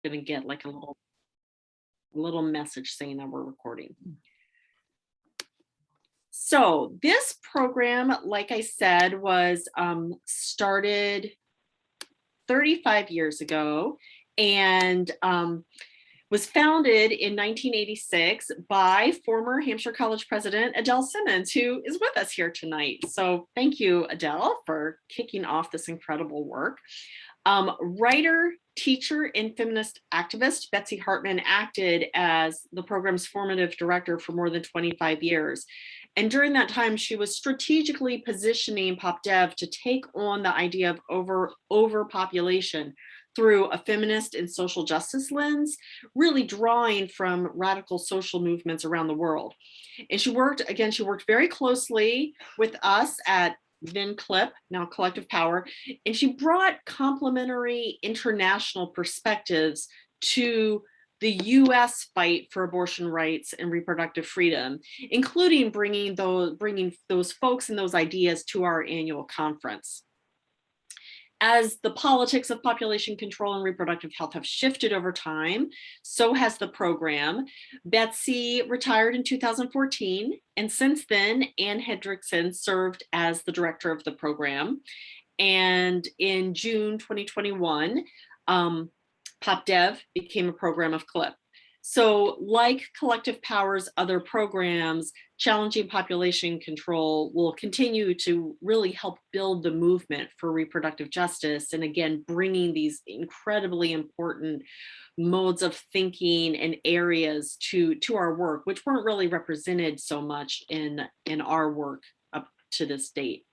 going to get like a little message saying that we're recording. So this program, like I said, was started 35 years ago and was founded in 1986 by former Hampshire College president Adele Simmons, who is with us here tonight. So thank you, Adele, for kicking off this incredible work. Writer, teacher, and feminist activist Betsy Hartman acted as the program's formative director for more than 25 years. And during that time, she was strategically positioning PopDev to take on the idea of overpopulation through a feminist and social justice lens, really drawing from radical social movements around the world. And she worked very closely with us at then CLIP, now Collective Power, and she brought complementary international perspectives to the US fight for abortion rights and reproductive freedom, including bringing those folks and those ideas to our annual conference. As the politics of population control and reproductive health have shifted over time, so has the program. Betsy retired in 2014, and since then, Ann Hendrixson served as the director of the program. And in June 2021, PopDev became a program of CLIP. So like Collective Power's other programs, Challenging Population Control will continue to really help build the movement for reproductive justice. And again, bringing these incredibly important modes of thinking and areas to our work, which weren't really represented so much in our work up to this date.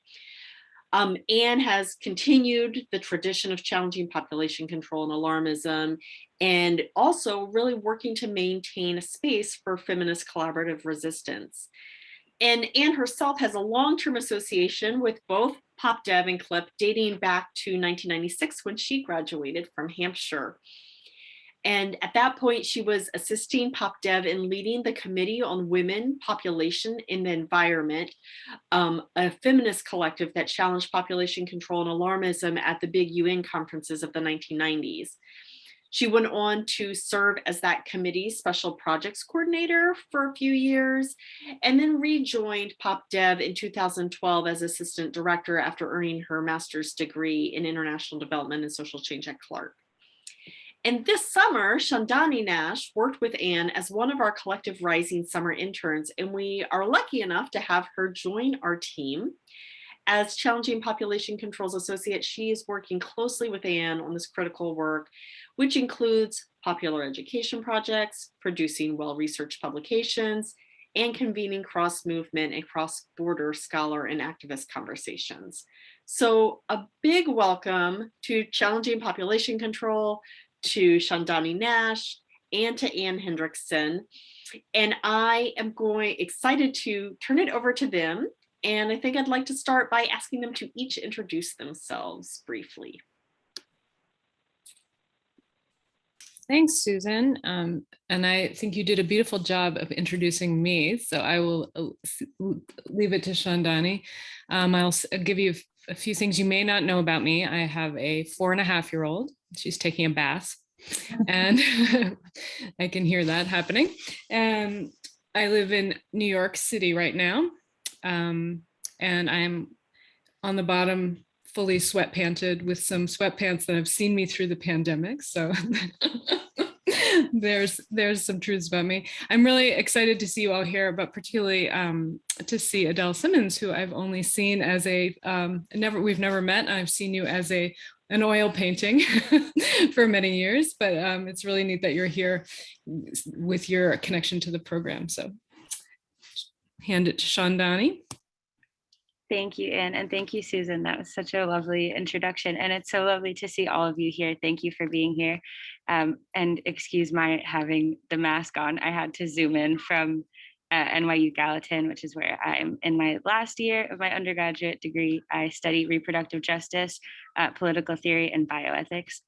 Anne has continued the tradition of challenging population control and alarmism, and also really working to maintain a space for feminist collaborative resistance. And Anne herself has a long-term association with both PopDev and CLIP dating back to 1996 when she graduated from Hampshire. And at that point, she was assisting PopDev in leading the Committee on Women, Population, and the Environment, a feminist collective that challenged population control and alarmism at the big UN conferences of the 1990s. She went on to serve as that committee's special projects coordinator for a few years, and then rejoined PopDev in 2012 as assistant director after earning her master's degree in international development and social change at Clark. And this summer, Chandani Nash worked with Anne as one of our Collective Rising summer interns, and we are lucky enough to have her join our team. As Challenging Population Control's associate, she is working closely with Anne on this critical work, which includes popular education projects, producing well-researched publications, and convening cross-movement and cross-border scholar and activist conversations. So a big welcome to Challenging Population Control, to Chandani Nash, and to Ann Hendrixson. And I am excited to turn it over to them. And I think I'd like to start by asking them to each introduce themselves briefly. Thanks, Susan. And I think you did a beautiful job of introducing me. So I will leave it to Chandani. I'll give you a few things you may not know about me. I have a 4.5-year-old. She's taking a bath, and I can hear that happening. And I live in New York City right now, and I'm on the bottom, fully sweatpanted with some sweatpants that have seen me through the pandemic. So there's some truths about me. I'm really excited to see you all here, but particularly to see Adele Simmons, who I've only seen as we've never met. I've seen you as an oil painting for many years, but it's really neat that you're here with your connection to the program. So hand it to Chandani. Thank you, Anne, and thank you, Susan. That was such a lovely introduction, and it's so lovely to see all of you here. Thank you for being here, and excuse my having the mask on. I had to zoom in from NYU Gallatin, which is where I'm in my last year of my undergraduate degree. I study reproductive justice, political theory, and bioethics.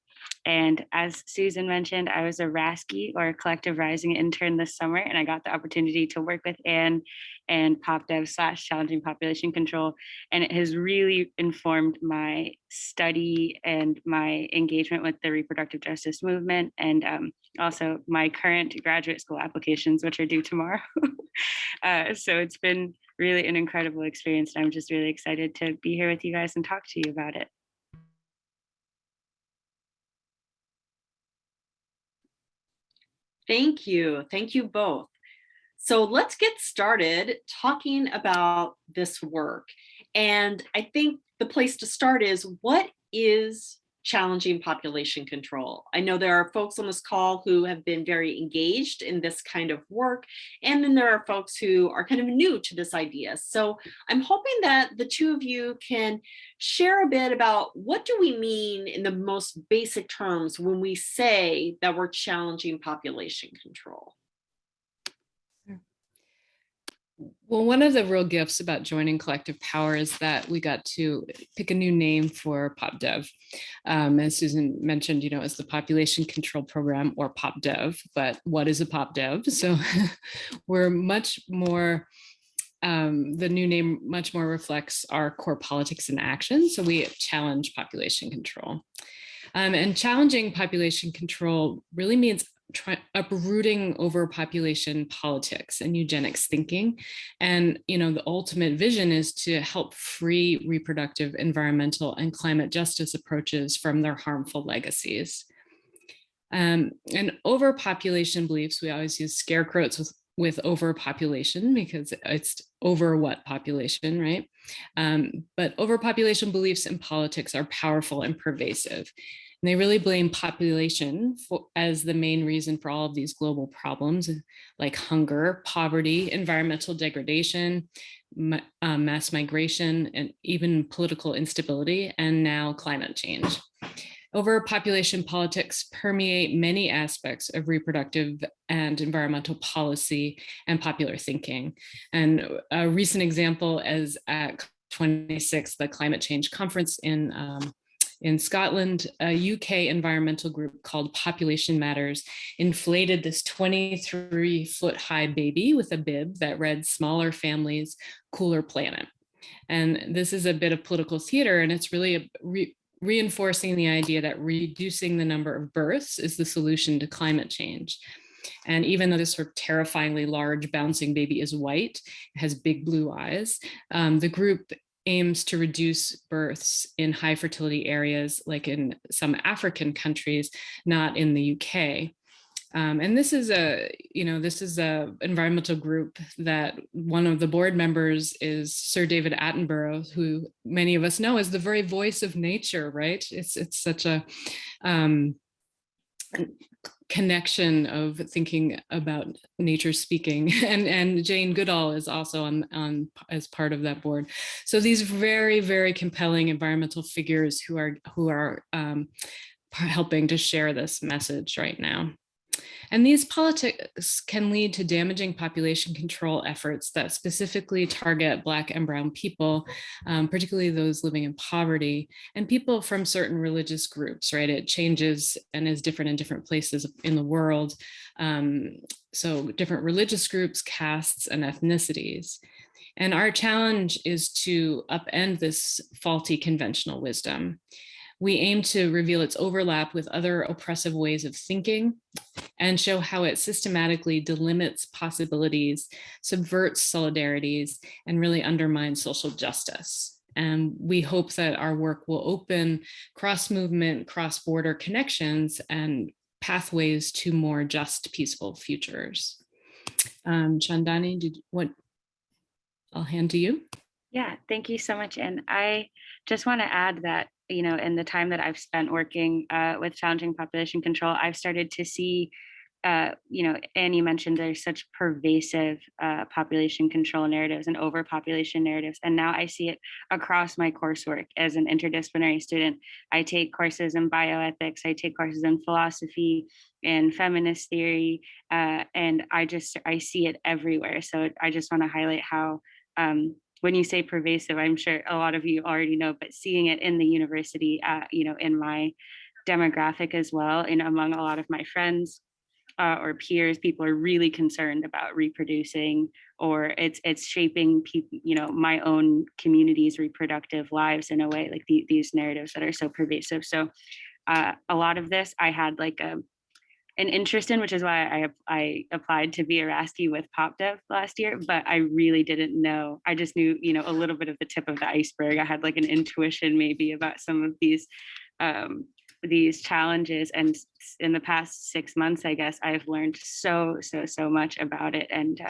And as Susan mentioned, I was a RASCI, or a Collective Rising intern this summer, and I got the opportunity to work with Anne and PopDev / Challenging Population Control. And it has really informed my study and my engagement with the reproductive justice movement, and also my current graduate school applications, which are due tomorrow. So it's been really an incredible experience. And I'm just really excited to be here with you guys and talk to you about it. Thank you. Thank you both. So let's get started talking about this work. And I think the place to start is, what is challenging population control? I know there are folks on this call who have been very engaged in this kind of work, and then there are folks who are kind of new to this idea. So I'm hoping that the two of you can share a bit about, what do we mean in the most basic terms when we say that we're challenging population control? Well, one of the real gifts about joining Collective Power is that we got to pick a new name for PopDev. As Susan mentioned, it's the Population Control Program, or PopDev, but what is a PopDev? So we're much more, the new name much more reflects our core politics and action. So we challenge population control. And challenging population control really means uprooting overpopulation politics and eugenics thinking. And, the ultimate vision is to help free reproductive, environmental, and climate justice approaches from their harmful legacies. And overpopulation beliefs, we always use scare quotes with overpopulation, because it's over what population, right? But overpopulation beliefs in politics are powerful and pervasive. And they really blame population as the main reason for all of these global problems, like hunger, poverty, environmental degradation, mass migration, and even political instability, and now climate change. Overpopulation politics permeate many aspects of reproductive and environmental policy and popular thinking. And a recent example is at 26, the climate change conference in Scotland, a UK environmental group called Population Matters inflated this 23-foot high baby with a bib that read "Smaller Families, Cooler Planet." And this is a bit of political theater, and it's really reinforcing the idea that reducing the number of births is the solution to climate change. And even though this sort of terrifyingly large bouncing baby is white, has big blue eyes, the group aims to reduce births in high fertility areas, like in some African countries, not in the UK. And this is a environmental group that one of the board members is Sir David Attenborough, who many of us know as the very voice of nature, right? It's such a connection of thinking about nature speaking, and Jane Goodall is also on as part of that board. So these very, very compelling environmental figures who are helping to share this message right now. And these politics can lead to damaging population control efforts that specifically target Black and Brown people, particularly those living in poverty, and people from certain religious groups, right? It changes and is different in different places in the world. So different religious groups, castes, and ethnicities. And our challenge is to upend this faulty conventional wisdom. We aim to reveal its overlap with other oppressive ways of thinking and show how it systematically delimits possibilities, subverts solidarities, and really undermines social justice. And we hope that our work will open cross-movement, cross-border connections and pathways to more just, peaceful futures. Chandani, I'll hand to you. Yeah, thank you so much. And I just want to add that, in the time that I've spent working with challenging population control, I've started to see, Annie mentioned there's such pervasive population control narratives and overpopulation narratives. And now I see it across my coursework as an interdisciplinary student. I take courses in bioethics, I take courses in philosophy and feminist theory, and I see it everywhere. So I just want to highlight how, when you say pervasive, I'm sure a lot of you already know, but seeing it in the university, in my demographic as well. And among a lot of my friends or peers, people are really concerned about reproducing, or it's shaping people, my own community's reproductive lives in a way, like these narratives that are so pervasive. So a lot of this I had like an interest in, which is why I applied to be a Rasky with PopDev last year, but I really didn't know. I just knew, a little bit of the tip of the iceberg. I had like an intuition maybe about some of these challenges. And in the past 6 months, I guess, I've learned so much about it. And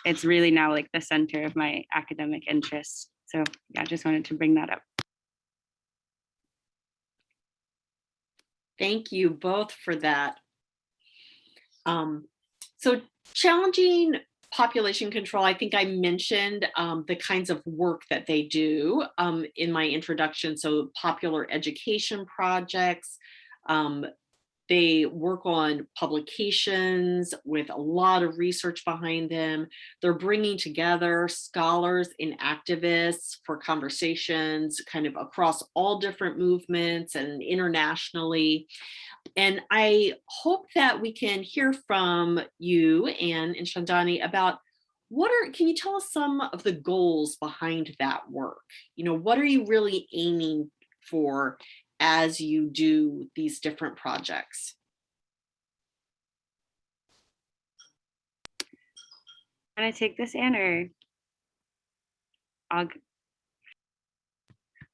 it's really now like the center of my academic interests. So yeah, I just wanted to bring that up. Thank you both for that. So challenging population control, I think I mentioned the kinds of work that they do in my introduction. So popular education projects, they work on publications with a lot of research behind them. They're bringing together scholars and activists for conversations kind of across all different movements and internationally. And I hope that we can hear from you, Anne and Chandani, about can you tell us some of the goals behind that work? What are you really aiming for as you do these different projects? Can I take this, Anne, or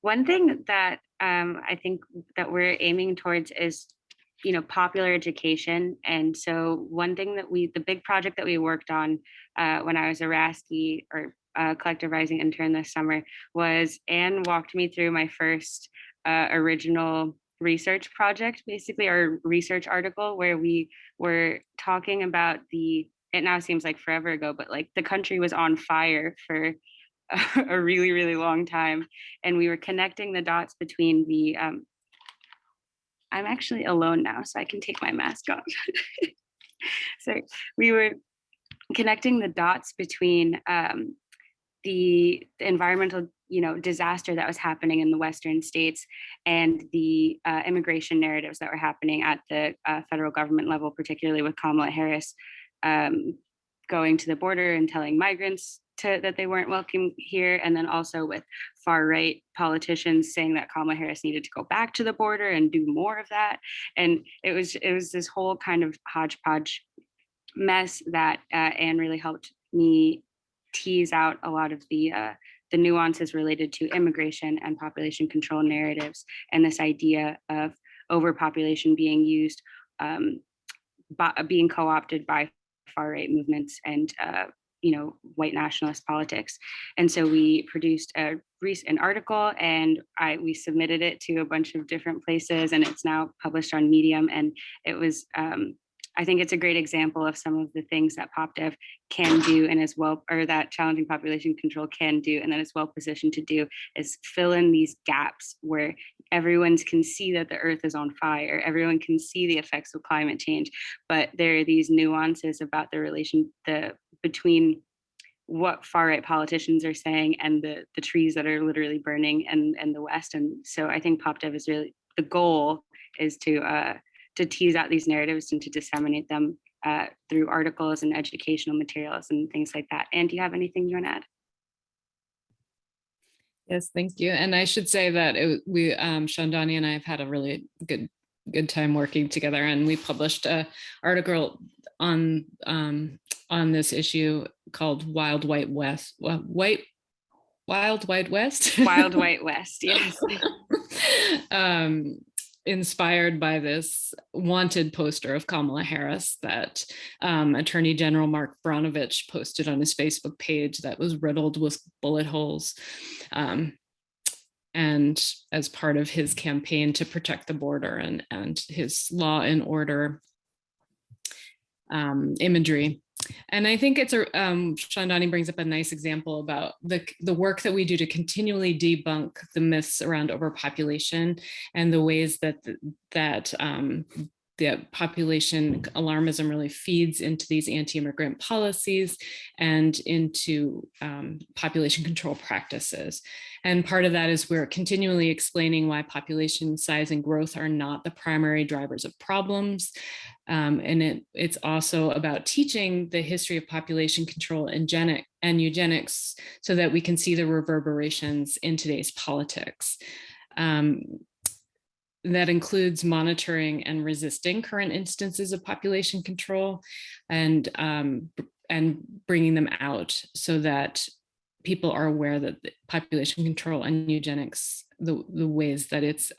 one thing that I think that we're aiming towards is popular education. And so one thing that the big project that we worked on when I was a Rasky or Collective Rising intern this summer was Anne walked me through my first original research project, basically, or research article, where we were talking about it now seems like forever ago, but like the country was on fire for a really, really long time. And we were connecting the dots between I'm actually alone now, so I can take my mask off. So we were connecting the dots between the environmental, disaster that was happening in the Western states and the immigration narratives that were happening at the federal government level, particularly with Kamala Harris going to the border and telling migrants that they weren't welcome here, and then also with far right politicians saying that Kamala Harris needed to go back to the border and do more of that. And it was this whole kind of hodgepodge mess that Anne really helped me tease out a lot of the nuances related to immigration and population control narratives, and this idea of overpopulation being used, being co-opted by far right movements and white nationalist politics. And so we produced an article, and we submitted it to a bunch of different places, and it's now published on Medium. And it was I think it's a great example of some of the things that PopDev can do, and as well, or that challenging population control can do, and that it's well positioned to do, is fill in these gaps where everyone can see that the earth is on fire, everyone can see the effects of climate change, but there are these nuances about the relation between what far right politicians are saying and the trees that are literally burning in the West. And so I think PopDev is really, the goal is to tease out these narratives and to disseminate them through articles and educational materials and things like that. And do you have anything you want to add? Yes, thank you. And I should say that Chandani and I have had a really good time working together, and we published an article on this issue called Wild White West. Wild White West? Wild White West, yes. Inspired by this wanted poster of Kamala Harris that Attorney General Mark Brnovich posted on his Facebook page that was riddled with bullet holes. And as part of his campaign to protect the border and his law and order imagery. And I think Chandani brings up a nice example about the work that we do to continually debunk the myths around overpopulation and the ways that the population alarmism really feeds into these anti-immigrant policies and into population control practices. And part of that is we're continually explaining why population size and growth are not the primary drivers of problems. And it's also about teaching the history of population control and eugenics so that we can see the reverberations in today's politics. That includes monitoring and resisting current instances of population control and bringing them out so that people are aware that the population control and eugenics, the ways that it's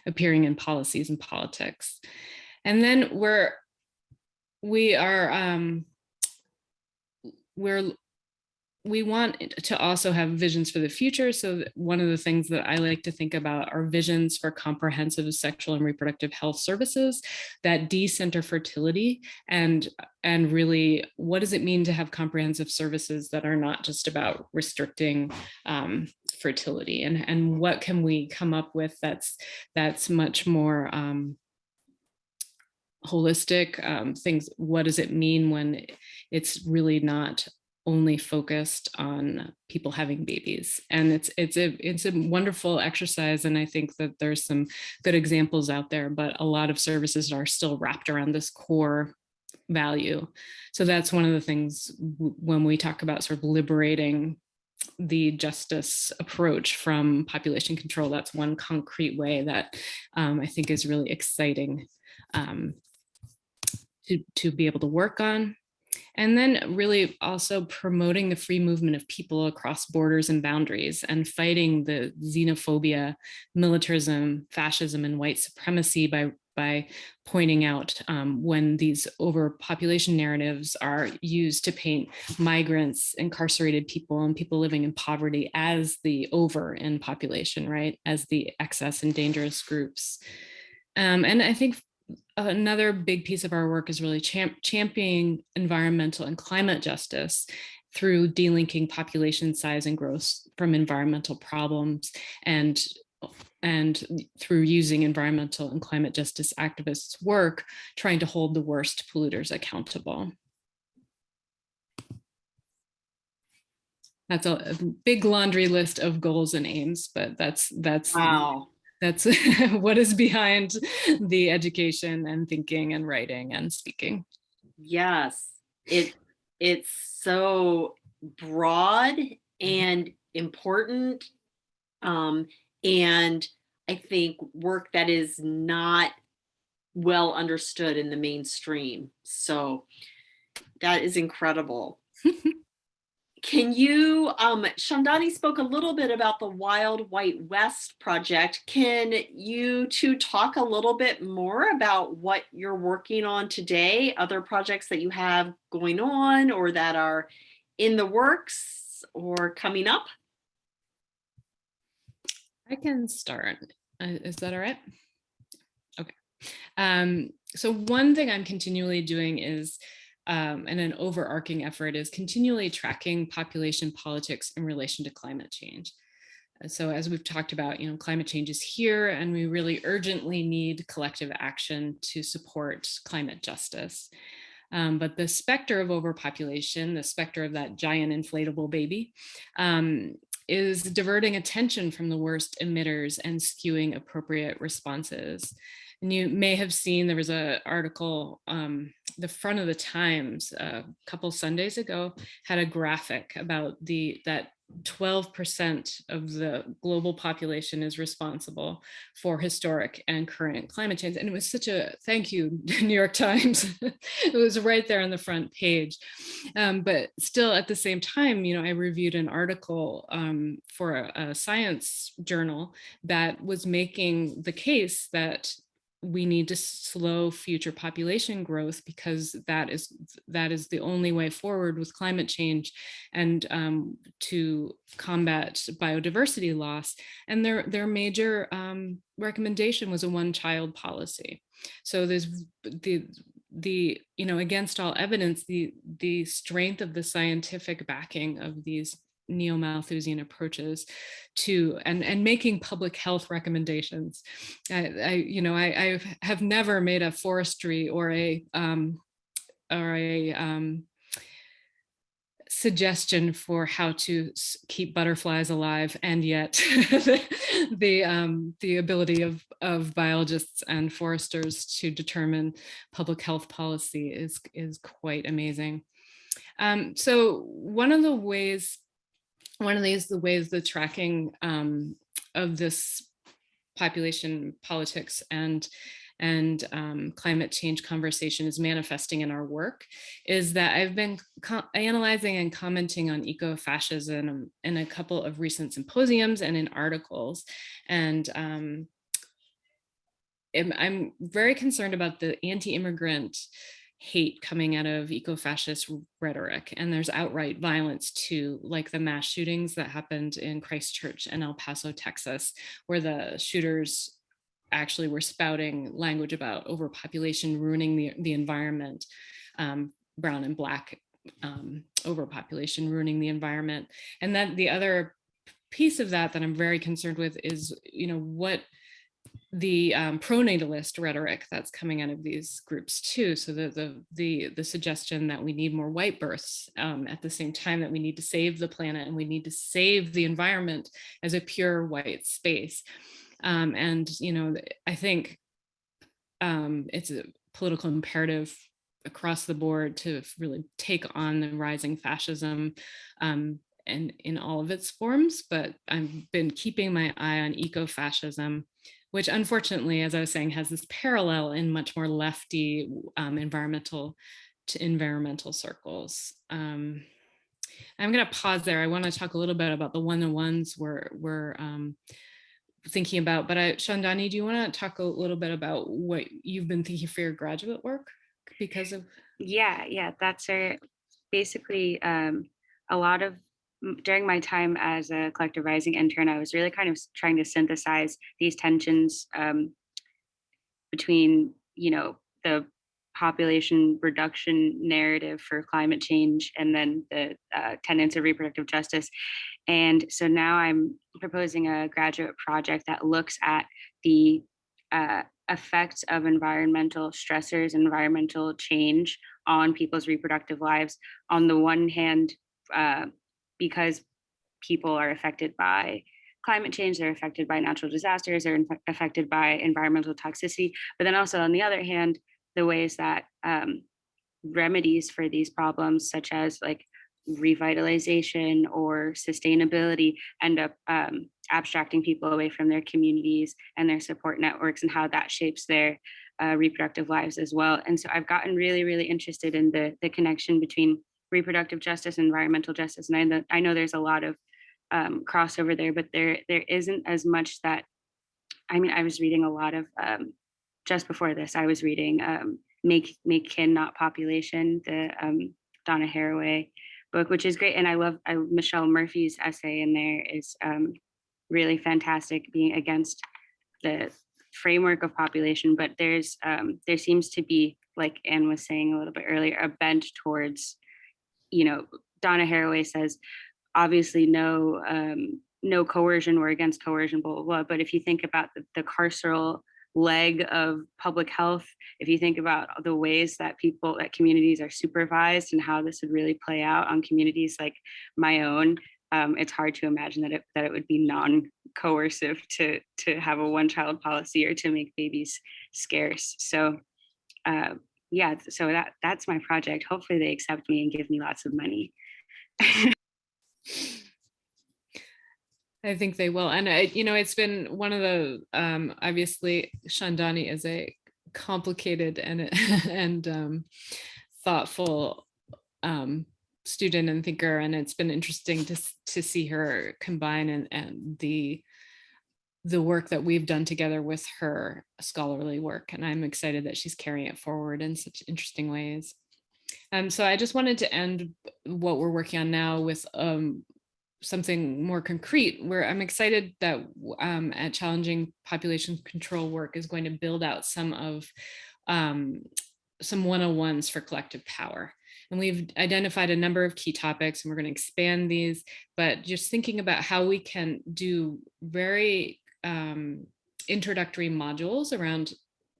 appearing in policies and politics. And then we want to also have visions for the future. So one of the things that I like to think about are visions for comprehensive sexual and reproductive health services that de-center fertility and really, what does it mean to have comprehensive services that are not just about restricting fertility, and what can we come up with that's much more holistic things. What does it mean when it's really not only focused on people having babies? And it's a wonderful exercise, and I think that there's some good examples out there, but a lot of services are still wrapped around this core value. So that's one of the things when we talk about sort of liberating the justice approach from population control. That's one concrete way that I think is really exciting to be able to work on. And then really also promoting the free movement of people across borders and boundaries and fighting the xenophobia, militarism, fascism, and white supremacy by pointing out when these overpopulation narratives are used to paint migrants, incarcerated people, and people living in poverty as the over in population, right? As the excess and dangerous groups. And I think another big piece of our work is really championing environmental and climate justice through delinking population size and growth from environmental problems and through using environmental and climate justice activists' work, trying to hold the worst polluters accountable. That's a big laundry list of goals and aims, but that's Wow. That's what is behind the education and thinking and writing and speaking. Yes, it's so broad and important, and I think work that is not well understood in the mainstream. So that is incredible. Can you, Chandani spoke a little bit about the Wild White West project. Can you two talk a little bit more about what you're working on today, other projects that you have going on or that are in the works or coming up? I can start. Is that all right? Okay. So one thing I'm continually doing is and an overarching effort is continually tracking population politics in relation to climate change. So as we've talked about, climate change is here and we really urgently need collective action to support climate justice. But the specter of overpopulation, the specter of that giant inflatable baby, is diverting attention from the worst emitters and skewing appropriate responses. And you may have seen there was an article, the front of the Times a couple Sundays ago had a graphic about that 12% of the global population is responsible for historic and current climate change. And it was such a thank you, New York Times. It was right there on the front page. But still at the same time, I reviewed an article for a science journal that was making the case that we need to slow future population growth because that is the only way forward with climate change and to combat biodiversity loss. And their major recommendation was a one-child policy. So there's the against all evidence, the strength of the scientific backing of these neo-Malthusian approaches to and making public health recommendations. I have never made a forestry or a suggestion for how to keep butterflies alive, and yet the ability of biologists and foresters to determine public health policy is quite amazing. So one of the ways the tracking of this population politics and climate change conversation is manifesting in our work is that I've been analyzing and commenting on eco-fascism in a couple of recent symposiums and in articles. And I'm very concerned about the anti-immigrant hate coming out of eco-fascist rhetoric. And there's outright violence too, like the mass shootings that happened in Christchurch and El Paso, Texas, where the shooters actually were spouting language about overpopulation ruining the environment, brown and black overpopulation ruining the environment. And then the other piece of that I'm very concerned with is, what the pronatalist rhetoric that's coming out of these groups too. So the suggestion that we need more white births at the same time that we need to save the planet and we need to save the environment as a pure white space. And I think it's a political imperative across the board to really take on the rising fascism and in all of its forms. But I've been keeping my eye on eco-fascism, which unfortunately, as I was saying, has this parallel in much more lefty environmental circles. I'm going to pause there. I want to talk a little bit about the one-on-ones we're thinking about, but Chandani, do you want to talk a little bit about what you've been thinking for your graduate work because of? Yeah, that's basically a lot of, during my time as a collective rising intern, I was really kind of trying to synthesize these tensions between, the population reduction narrative for climate change and then the tenets of reproductive justice. And so now I'm proposing a graduate project that looks at the effects of environmental stressors, environmental change on people's reproductive lives. On the one hand, because people are affected by climate change, they're affected by natural disasters, they're affected by environmental toxicity. But then also on the other hand, the ways that remedies for these problems, such as like revitalization or sustainability, end up abstracting people away from their communities and their support networks, and how that shapes their reproductive lives as well. And so I've gotten really, really interested in the connection between reproductive justice and environmental justice. And I know there's a lot of crossover there, but there isn't as much that, I was reading a lot of, just before this, I was reading Make Kin Not Population, the Donna Haraway book, which is great. And I love Michelle Murphy's essay in there is really fantastic, being against the framework of population. But there seems to be, like Anne was saying a little bit earlier, a bent towards, Donna Haraway says, obviously no coercion, we're against coercion, blah, blah, blah. But if you think about the carceral leg of public health, if you think about the ways that communities are supervised and how this would really play out on communities like my own, it's hard to imagine that it would be non-coercive to have a one-child policy or to make babies scarce. So so that's my project. Hopefully they accept me and give me lots of money. I think they will. And it's been one of the, obviously Chandani is a complicated and thoughtful student and thinker. And it's been interesting to see her combine and the work that we've done together with her scholarly work. And I'm excited that she's carrying it forward in such interesting ways. So I just wanted to end what we're working on now with something more concrete, where I'm excited that at Challenging Population Control work is going to build out some 101s for collective power. And we've identified a number of key topics, and we're going to expand these, but just thinking about how we can do very introductory modules around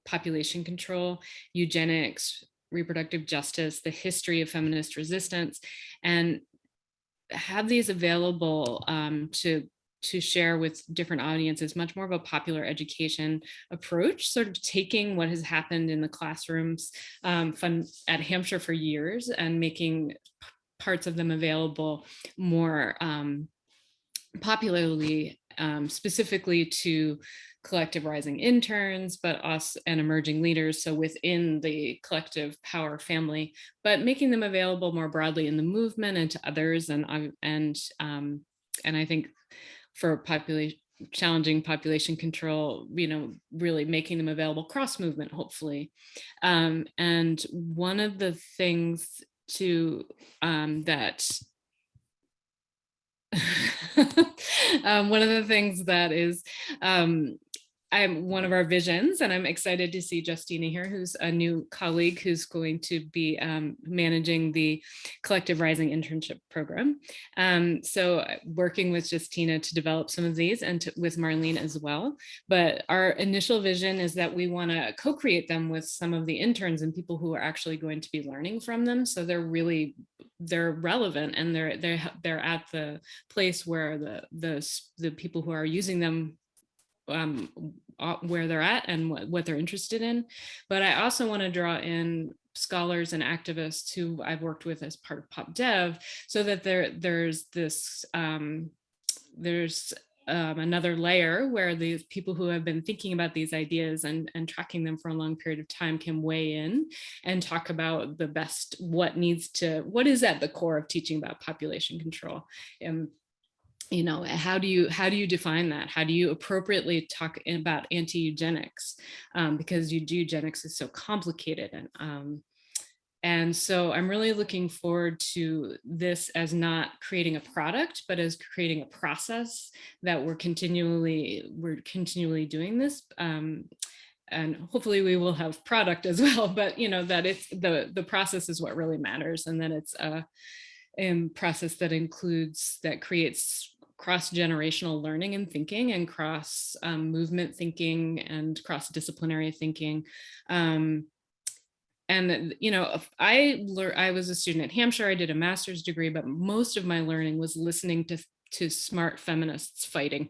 population control, eugenics, reproductive justice, the history of feminist resistance, and have these available to share with different audiences, much more of a popular education approach, sort of taking what has happened in the classrooms at Hampshire for years and making parts of them available more popularly, specifically to collective rising interns, but us and emerging leaders. So within the collective power family, but making them available more broadly in the movement and to others. And I think for challenging population control, really making them available cross movement, hopefully. And one of the things one of the things that is one of our visions, and I'm excited to see Justina here, who's a new colleague who's going to be managing the Collective Rising Internship Program. So working with Justina to develop some of these, and with Marlene as well. But our initial vision is that we want to co-create them with some of the interns and people who are actually going to be learning from them. So they're relevant, and they're at the place where the people who are using them where they're at and what they're interested in. But I also want to draw in scholars and activists who I've worked with as part of PopDev, so that there's another layer where the people who have been thinking about these ideas and tracking them for a long period of time can weigh in and talk about the best, what is at the core of teaching about population control. How do you define that? How do you appropriately talk about anti-eugenics? Because eugenics is so complicated. And so I'm really looking forward to this as not creating a product, but as creating a process that we're continually doing this. And hopefully we will have product as well, but that it's the process is what really matters. And then it's a process that creates cross-generational learning and thinking, and cross movement thinking, and cross-disciplinary thinking. I was a student at Hampshire. I did a master's degree, but most of my learning was listening to smart feminists fighting,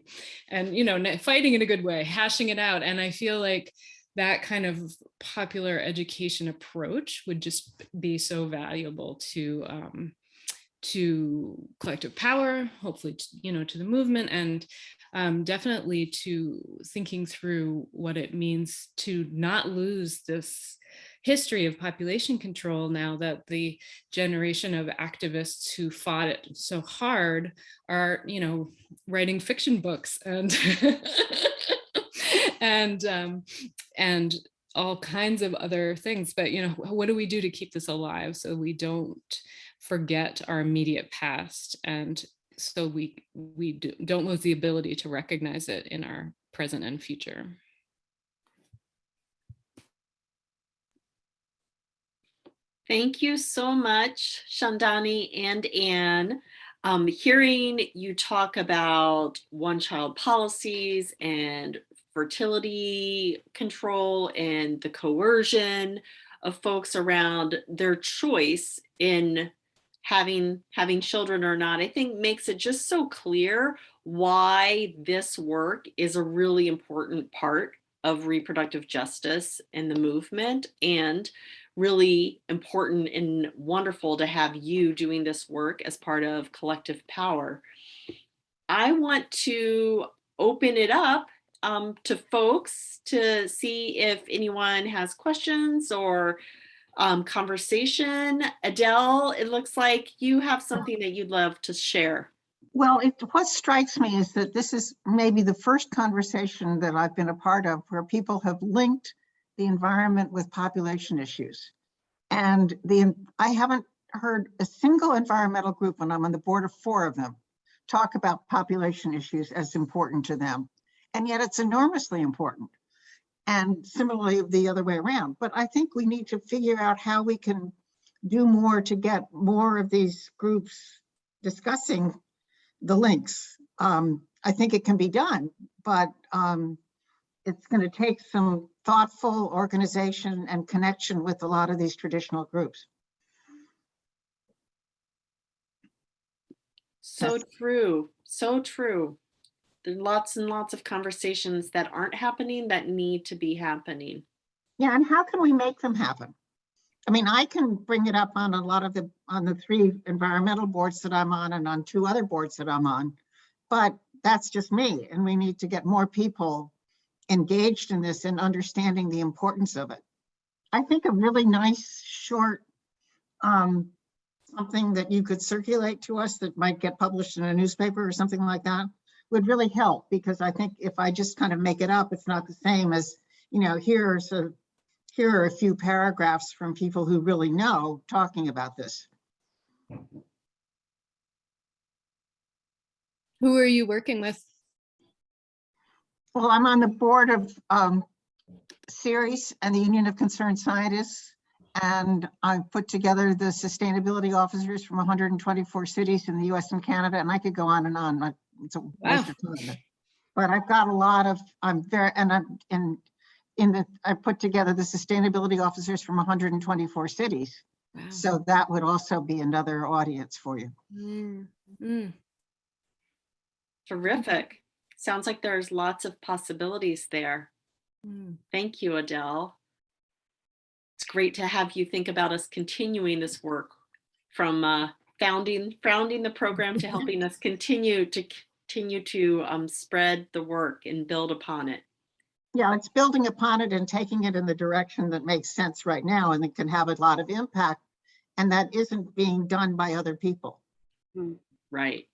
and fighting in a good way, hashing it out. And I feel like that kind of popular education approach would just be so valuable to collective power, hopefully, to the movement, and definitely to thinking through what it means to not lose this history of population control, now that the generation of activists who fought it so hard are, writing fiction books and and all kinds of other things. But what do we do to keep this alive so we don't forget our immediate past, and so we don't lose the ability to recognize it in our present and future? Thank you so much, Chandani and Anne. Hearing you talk about one-child policies and fertility control and the coercion of folks around their choice in having children or not, I think makes it just so clear why this work is a really important part of reproductive justice in the movement, and really important and wonderful to have you doing this work as part of collective power. I want to open it up to folks to see if anyone has questions or conversation. Adele, it looks like you have something that you'd love to share. Well, what strikes me is that this is maybe the first conversation that I've been a part of where people have linked the environment with population issues. And I haven't heard a single environmental group, when I'm on the board of 4 of them, talk about population issues as important to them. And yet it's enormously important. And similarly, the other way around. But I think we need to figure out how we can do more to get more of these groups discussing the links. I think it can be done, but it's going to take some thoughtful organization and connection with a lot of these traditional groups. So true. So true. There's lots and lots of conversations that aren't happening that need to be happening. Yeah, and how can we make them happen? I mean, I can bring it up on a lot of on the 3 environmental boards that I'm on and on 2 other boards that I'm on, but that's just me. And we need to get more people engaged in this and understanding the importance of it. I think a really nice short something that you could circulate to us that might get published in a newspaper or something like that would really help, because I think if I just kind of make it up, it's not the same as, you know, here are a few paragraphs from people who really know talking about this. Who are you working with? Well, I'm on the board of CERES and the Union of Concerned Scientists, and I put together the sustainability officers from 124 cities in the US and Canada, and I could go on and on. It's a waste of time. But I've got a lot of, I put together the sustainability officers from 124 cities. Wow. So that would also be another audience for you. Terrific. Sounds like there's lots of possibilities there. Thank you, Adele. It's great to have you think about us continuing this work from founding the program to helping us continue to spread the work and build upon it. Yeah, it's building upon it and taking it in the direction that makes sense right now, and it can have a lot of impact, and that isn't being done by other people. Right.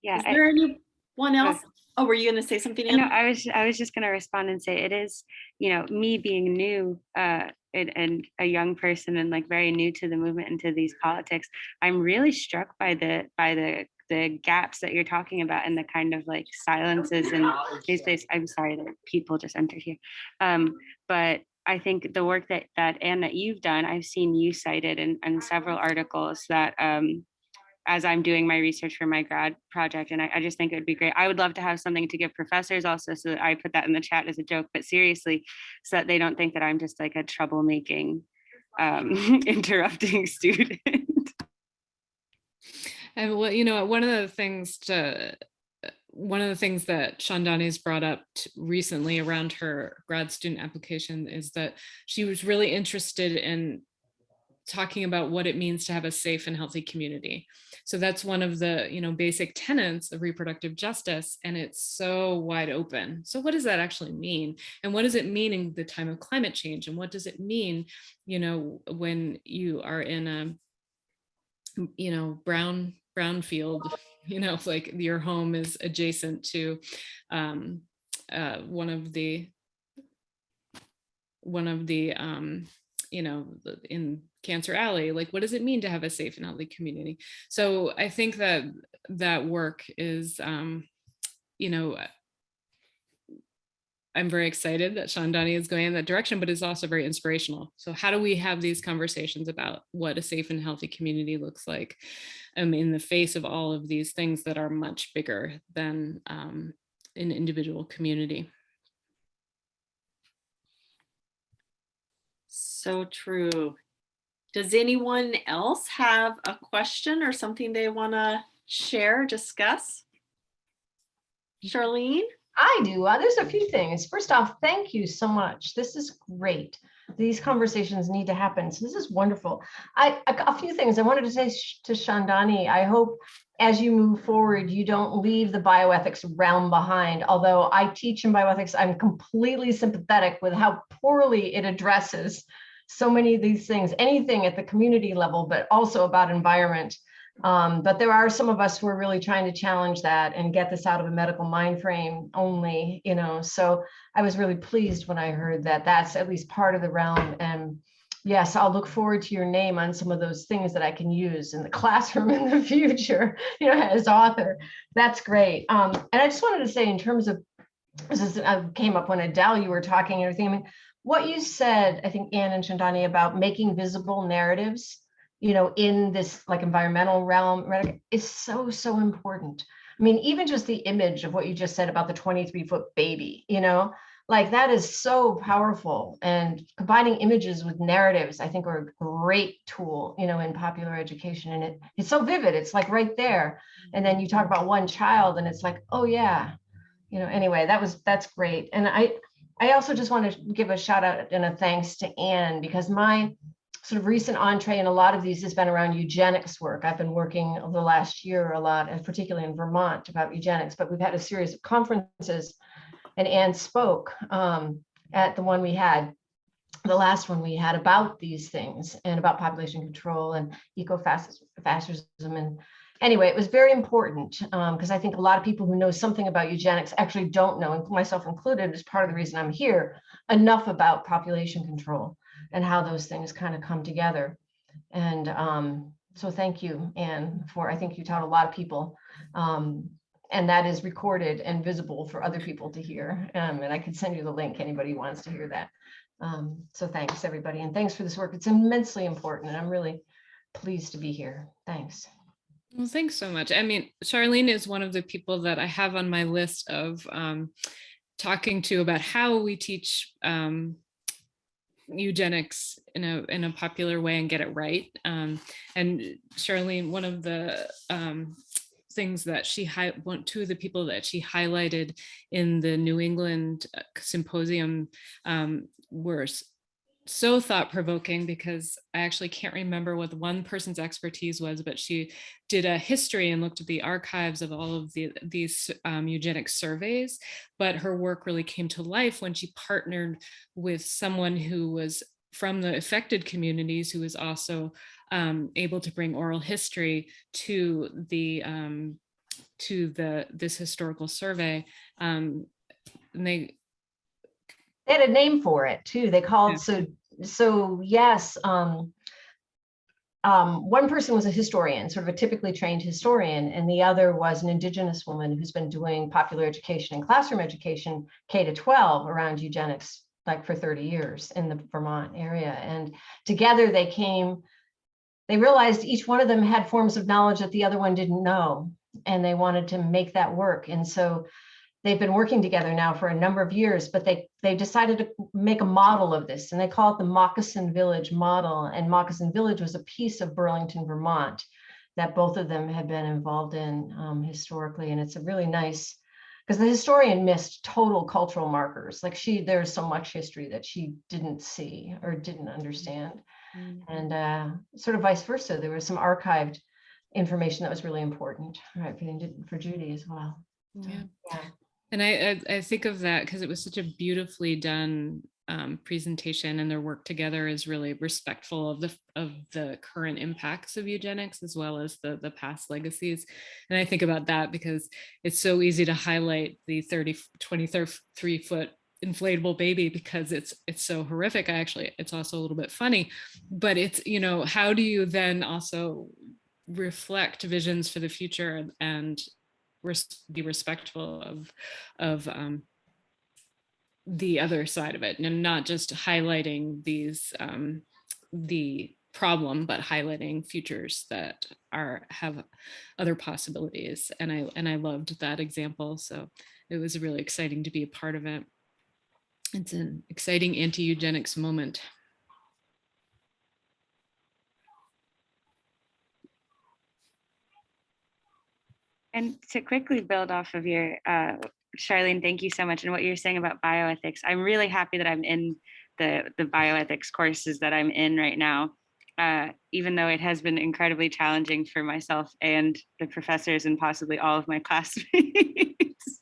Yeah. Is there anyone else? Oh, were you going to say something? No, I was just going to respond and say it is, you know, me being new and a young person and like very new to the movement and to these politics. I'm really struck by the gaps that you're talking about and the kind of like silences in these places. I'm sorry that people just entered here, but I think the work that Anne, that you've done, I've seen you cited in several articles that. As I'm doing my research for my grad project. And I just think it would be great. I would love to have something to give professors also, so that I put that in the chat as a joke, but seriously, so that they don't think that I'm just like a troublemaking, interrupting student. And well, you know, one of the things that Chandani's brought up recently around her grad student application is that she was really interested in talking about what it means to have a safe and healthy community. So that's one of the, you know, basic tenets of reproductive justice, and it's so wide open. So what does that actually mean? And what does it mean in the time of climate change? And what does it mean, you know, when you are in a, you know, brown field, you know, like your home is adjacent to one of the you know, in Cancer Alley, like, what does it mean to have a safe and healthy community? So I think that work is, you know, I'm very excited that Chandani is going in that direction, but it's also very inspirational. So how do we have these conversations about what a safe and healthy community looks like in the face of all of these things that are much bigger than an individual community? So true. Does anyone else have a question or something they want to share, discuss? Charlene? I do. There's a few things. First off, thank you so much. This is great. These conversations need to happen. So this is wonderful. A few things I wanted to say to Chandani. I hope as you move forward, you don't leave the bioethics realm behind. Although I teach in bioethics, I'm completely sympathetic with how poorly it addresses so many of these things, anything at the community level, but also about environment. But there are some of us who are really trying to challenge that and get this out of a medical mind frame only, you know. So I was really pleased when I heard that that's at least part of the realm. And yes, I'll look forward to your name on some of those things that I can use in the classroom in the future, you know, as author. That's great. And I just wanted to say, in terms of, this came up when Adele, you were talking and everything. I mean, what you said, I think, Anne and Chandani, about making visible narratives, in this like environmental realm, right, is so, so important. I mean, even just the image of what you just said about the 23-foot baby, like that is so powerful. And combining images with narratives, I think, are a great tool, in popular education. And it's so vivid. It's like right there. And then you talk about one child and it's like, oh yeah, anyway, that's great. And I also just want to give a shout out and a thanks to Anne, because my sort of recent entree in a lot of these has been around eugenics work. I've been working over the last year a lot, and particularly in Vermont, about eugenics, but we've had a series of conferences, and Anne spoke at the last one we had about these things and about population control and ecofascism. And anyway, it was very important because I think a lot of people who know something about eugenics actually don't know, and myself included, is part of the reason I'm here, enough about population control and how those things kind of come together. And so thank you, Anne, I think you taught a lot of people. And that is recorded and visible for other people to hear. And I can send you the link, anybody who wants to hear that. So thanks, everybody. And thanks for this work. It's immensely important. And I'm really pleased to be here. Thanks. Well, thanks so much. I mean, Charlene is one of the people that I have on my list of talking to about how we teach eugenics in a popular way and get it right. And Charlene, one of the things that two of the people that she highlighted in the New England symposium were so thought-provoking, because I actually can't remember what one person's expertise was, but she did a history and looked at the archives of all of these eugenics surveys. But her work really came to life when she partnered with someone who was from the affected communities, who was also able to bring oral history to this historical survey. And they had a name for it too. They called, so yes. One person was a historian, sort of a typically trained historian, and the other was an Indigenous woman who's been doing popular education and classroom education, K-12, around eugenics, like for 30 years in the Vermont area. And together they realized each one of them had forms of knowledge that the other one didn't know, and they wanted to make that work. And so they've been working together now for a number of years, but they decided to make a model of this, and they call it the Moccasin Village model. And Moccasin Village was a piece of Burlington, Vermont, that both of them have been involved in historically. And it's a really nice, because the historian missed total cultural markers. Like there's so much history that she didn't see or didn't understand. Mm-hmm. And sort of vice versa. There was some archived information that was really important, right, for Judy as well. Yeah. And I think of that because it was such a beautifully done presentation, and their work together is really respectful of the current impacts of eugenics as well as the past legacies. And I think about that because it's so easy to highlight the 23-foot inflatable baby because it's so horrific. It's also a little bit funny, but it's, how do you then also reflect visions for the future and be respectful of the other side of it, and not just highlighting the problem, but highlighting futures that have other possibilities. And I loved that example. So it was really exciting to be a part of it. It's an exciting anti-eugenics moment. And to quickly build off of your, Charlene, thank you so much. And what you're saying about bioethics, I'm really happy that I'm in the bioethics courses that I'm in right now, even though it has been incredibly challenging for myself and the professors and possibly all of my classmates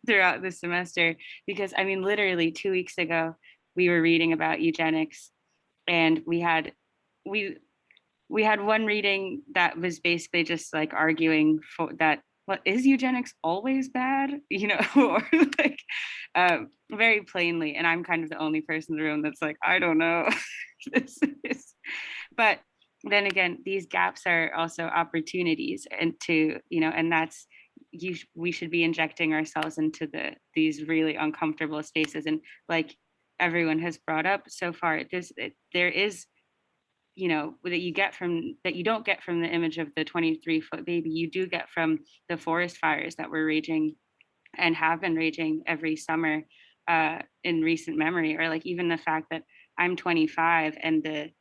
throughout the semester. Because I mean, literally 2 weeks ago, we were reading about eugenics, and we had one reading that was basically just like arguing for that. What is eugenics always bad? Or like very plainly. And I'm kind of the only person in the room that's like, I don't know. But then again, these gaps are also opportunities, and and that's we should be injecting ourselves into these really uncomfortable spaces. And like everyone has brought up so far, there is, you know, that you don't get from the image of the 23-foot baby, you do get from the forest fires that were raging and have been raging every summer in recent memory, or like even the fact that I'm 25 and the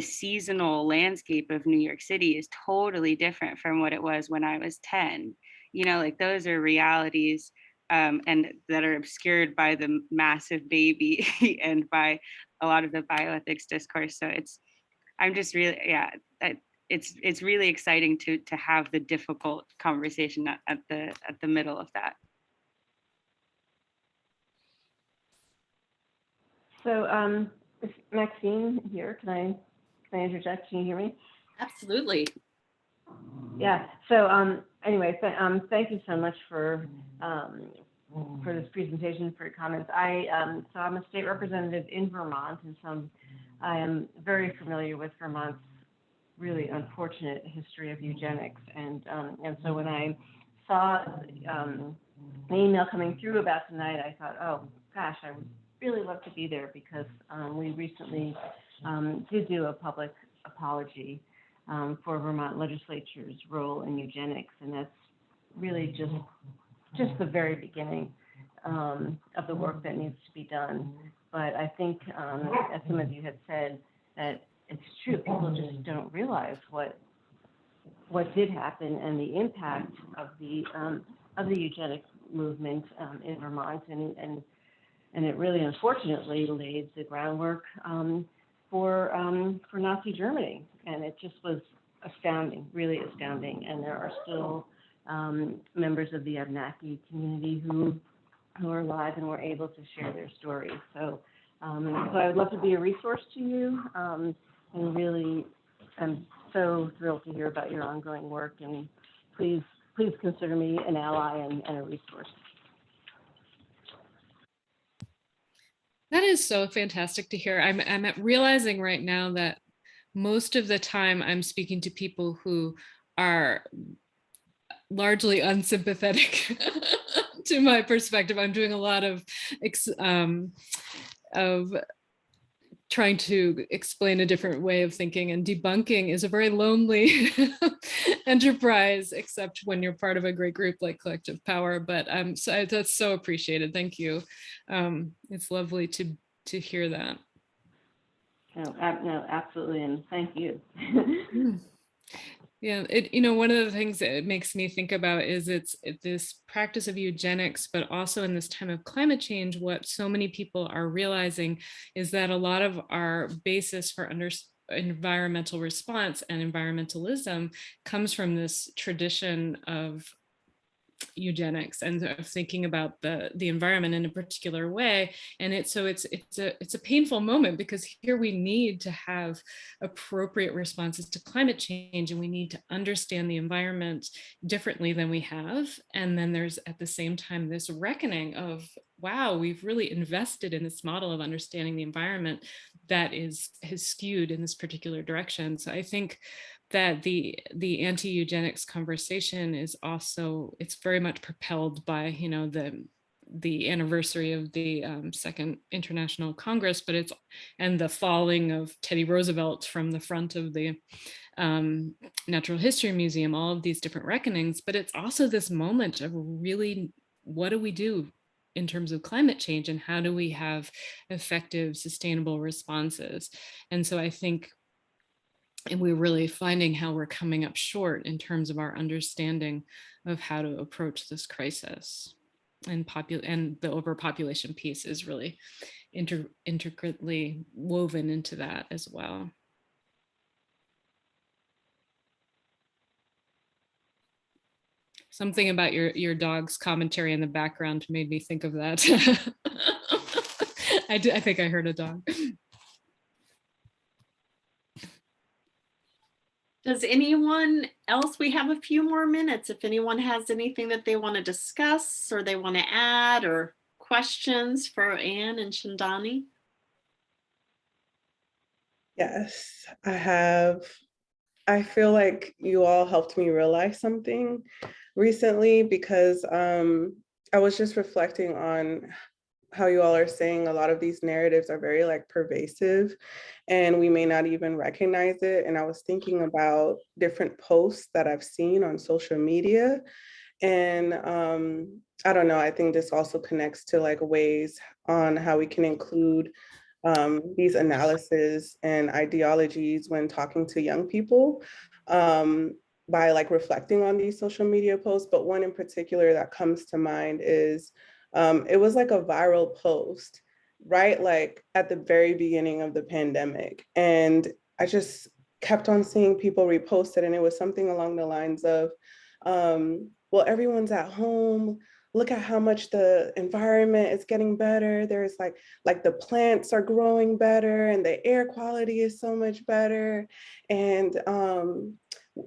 seasonal landscape of New York City is totally different from what it was when I was 10. You know, like those are realities and that are obscured by the massive baby and by a lot of the bioethics discourse. So I'm just really, yeah, it's really exciting to have the difficult conversation at the middle of that. So it's Maxine here. Can I interject? Can you hear me? Absolutely. Yeah. So anyway, thank you so much for this presentation, for your comments. So I'm a state representative in Vermont, and so I am very familiar with Vermont's really unfortunate history of eugenics. And so when I saw an email coming through about tonight, I thought, oh gosh, I would really love to be there, because we recently did do a public apology for Vermont legislature's role in eugenics, and that's really just the very beginning of the work that needs to be done. But I think, as some of you had said, that it's true, people just don't realize what did happen and the impact of the eugenics movement in Vermont, and it really, unfortunately, laid the groundwork for Nazi Germany, and it just was astounding, really astounding. And there are still members of the Abenaki community who are alive and were able to share their stories. So I would love to be a resource to you, and really, I'm so thrilled to hear about your ongoing work. And please consider me an ally and a resource. That is so fantastic to hear. I'm realizing right now that most of the time I'm speaking to people who are largely unsympathetic to my perspective. I'm doing a lot of trying to explain a different way of thinking, and debunking is a very lonely enterprise, except when you're part of a great group like Collective Power. But so that's so appreciated. Thank you. It's lovely to hear that. No, absolutely, and thank you. Yeah, one of the things that it makes me think about is it's this practice of eugenics, but also in this time of climate change, what so many people are realizing is that a lot of our basis for environmental response and environmentalism comes from this tradition of eugenics and of thinking about the environment in a particular way. And it's a painful moment, because here we need to have appropriate responses to climate change, and we need to understand the environment differently than we have. And then there's at the same time this reckoning of, wow, we've really invested in this model of understanding the environment that has skewed in this particular direction. So I think that the anti-eugenics conversation is also, it's very much propelled by, the anniversary of the Second International Congress, but and the falling of Teddy Roosevelt from the front of the Natural History Museum, all of these different reckonings. But it's also this moment of really, what do we do in terms of climate change, and how do we have effective, sustainable responses? And so I think, and we're really finding how we're coming up short in terms of our understanding of how to approach this crisis. And the overpopulation piece is really intricately woven into that as well. Something about your dog's commentary in the background made me think of that. I think I heard a dog. Does anyone else, we have a few more minutes, if anyone has anything that they want to discuss or they want to add, or questions for Anne and Chandani? Yes, I have I feel like you all helped me realize something recently, because I was just reflecting on how you all are saying a lot of these narratives are very like pervasive and we may not even recognize it. And I was thinking about different posts that I've seen on social media. And I don't know, I think this also connects to like ways on how we can include these analyses and ideologies when talking to young people, by like reflecting on these social media posts. But one in particular that comes to mind is, it was like a viral post, right? Like at the very beginning of the pandemic. And I just kept on seeing people repost it. And it was something along the lines of, well, everyone's at home. Look at how much the environment is getting better. There's like the plants are growing better and the air quality is so much better. And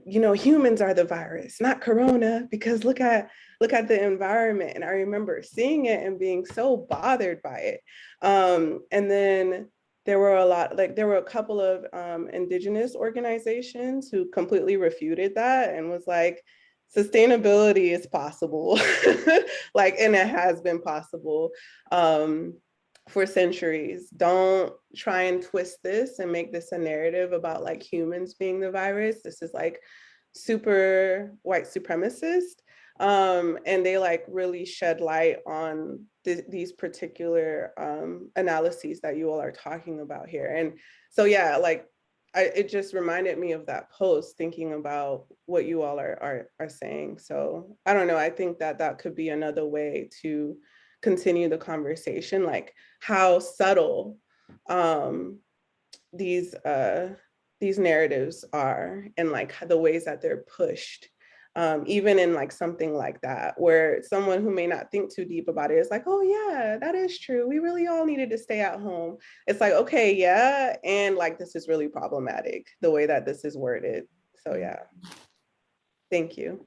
you know, humans are the virus, not Corona, because look at the environment. And I remember seeing it and being so bothered by it. And then there were a couple of indigenous organizations who completely refuted that and was like, sustainability is possible. Like, and it has been possible for centuries. Don't try and twist this and make this a narrative about like humans being the virus. This is like super white supremacist. And they like really shed light on these particular analyses that you all are talking about here. And so, yeah, like it just reminded me of that post, thinking about what you all are saying. So I don't know, I think that could be another way to continue the conversation, like how subtle these narratives are, and like the ways that they're pushed. Even in like something like that, where someone who may not think too deep about it is like, oh yeah, that is true. We really all needed to stay at home. It's like, okay, yeah. And like, this is really problematic, the way that this is worded. So yeah, thank you.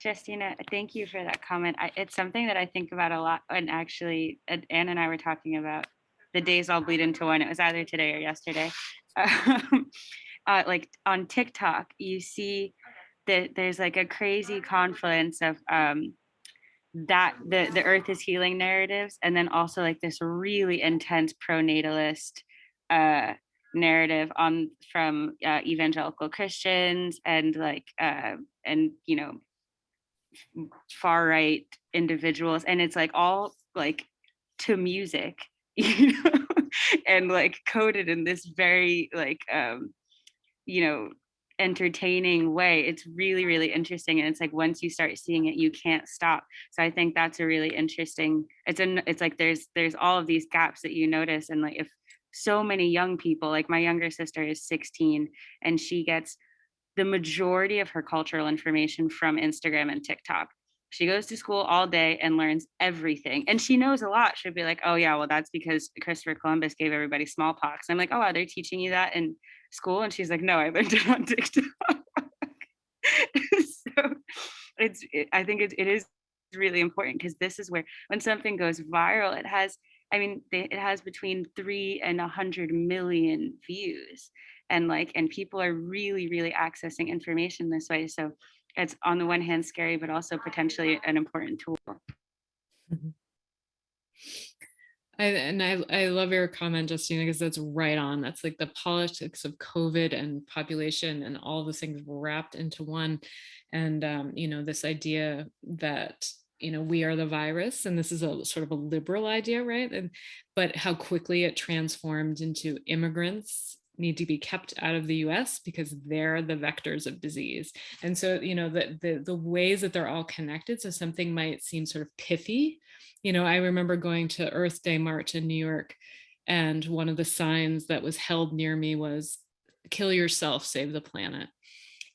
Justina, thank you for that comment. It's something that I think about a lot. And actually, Anne and I were talking about the days all bleed into one. It was either today or yesterday. Like on TikTok, you see that there's like a crazy confluence of that the earth is healing narratives, and then also like this really intense pro-natalist narrative from evangelical Christians and like and you know, far right individuals, and it's like all like to music, you know, and like coded in this very like you know, entertaining way. It's really, really interesting. And it's like once you start seeing it, you can't stop. So I think that's a really interesting, it's like there's all of these gaps that you notice. And like if so many young people, like my younger sister is 16 and she gets the majority of her cultural information from Instagram and TikTok. She goes to school all day and learns everything. And she knows a lot. She'll be like, oh yeah, well, that's because Christopher Columbus gave everybody smallpox. I'm like, oh, are they teaching you that in school? And she's like, no, I learned it on TikTok. So I think it is really important, because this is where when something goes viral, it has, I mean, it has between 3 and 100 million views. And like, and people are really, really accessing information this way. So it's on the one hand scary, but also potentially an important tool. I love your comment, Justina, because that's right on. That's like the politics of COVID and population and all the things wrapped into one. And, you know, this idea that, you know, we are the virus, and this is a sort of a liberal idea, right? But how quickly it transformed into immigrants need to be kept out of the US because they're the vectors of disease. And so, you know, the ways that they're all connected. So something might seem sort of pithy. You know, I remember going to Earth Day March in New York, and one of the signs that was held near me was, kill yourself, save the planet.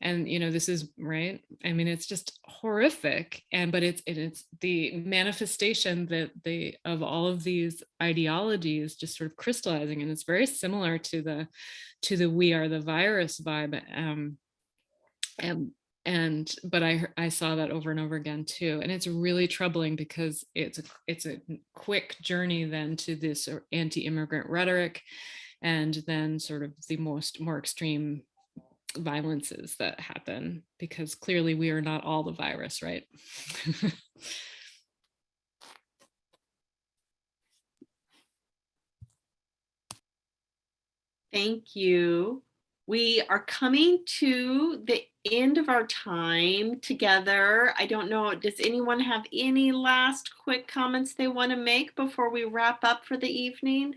And, you know, this is right. I mean, it's just horrific. But it's the manifestation that of all of these ideologies just sort of crystallizing. And it's very similar to the we are the virus vibe. But I saw that over and over again too. And it's really troubling because it's a quick journey then to this anti-immigrant rhetoric, and then sort of the more extreme violences that happen, because clearly we are not all the virus, right? Thank you. We are coming to the end of our time together. I don't know, does anyone have any last quick comments they want to make before we wrap up for the evening?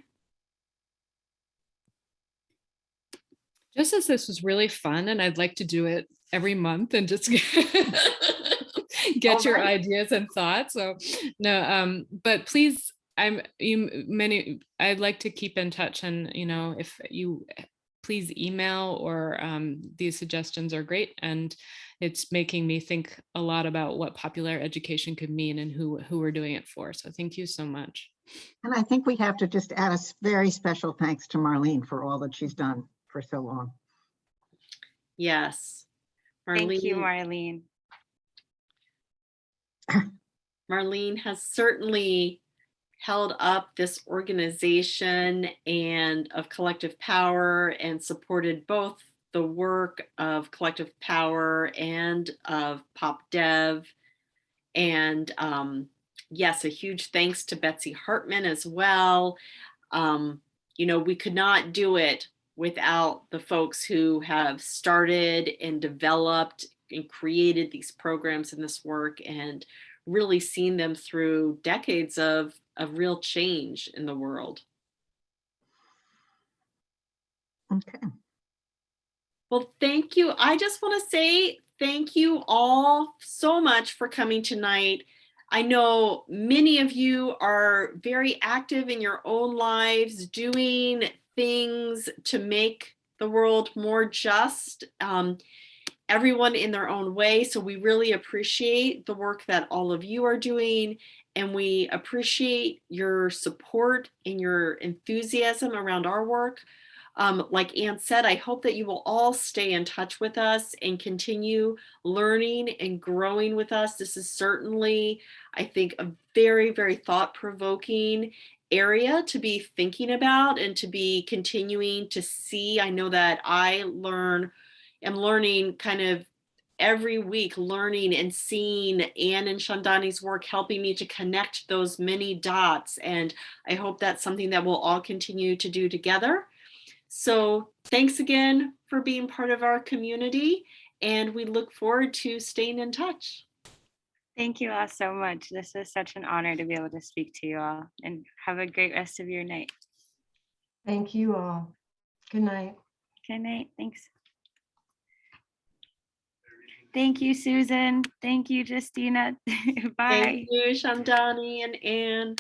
Just as this was really fun, and I'd like to do it every month and just get your ideas and thoughts. So no, but please, I'd like to keep in touch, and if you please email, or these suggestions are great, and it's making me think a lot about what popular education could mean and who we're doing it for. So thank you so much. And I think we have to just add a very special thanks to Marlene for all that she's done for so long. Yes. Thank you, Marlene. Marlene has certainly held up this organization and of collective power, and supported both the work of collective power and of PopDev. And yes, a huge thanks to Betsy Hartman as well. We could not do it without the folks who have started and developed and created these programs and this work, and really seen them through decades of real change in the world. Okay. Well, thank you. I just want to say thank you all so much for coming tonight. I know many of you are very active in your own lives, doing things to make the world more just, everyone in their own way. So we really appreciate the work that all of you are doing, and we appreciate your support and your enthusiasm around our work. Like Anne said, I hope that you will all stay in touch with us and continue learning and growing with us. This is certainly, I think, a very, very thought-provoking area to be thinking about and to be continuing to see. I know that I am learning kind of every week, learning and seeing Anne and Chandani's work, helping me to connect those many dots. And I hope that's something that we'll all continue to do together. So thanks again for being part of our community, and we look forward to staying in touch. Thank you all so much. This is such an honor to be able to speak to you all, and have a great rest of your night. Thank you all. Good night. Good night. Thanks. Thank you, Susan. Thank you, Justina. Bye. Thank you, Chandani and Anne.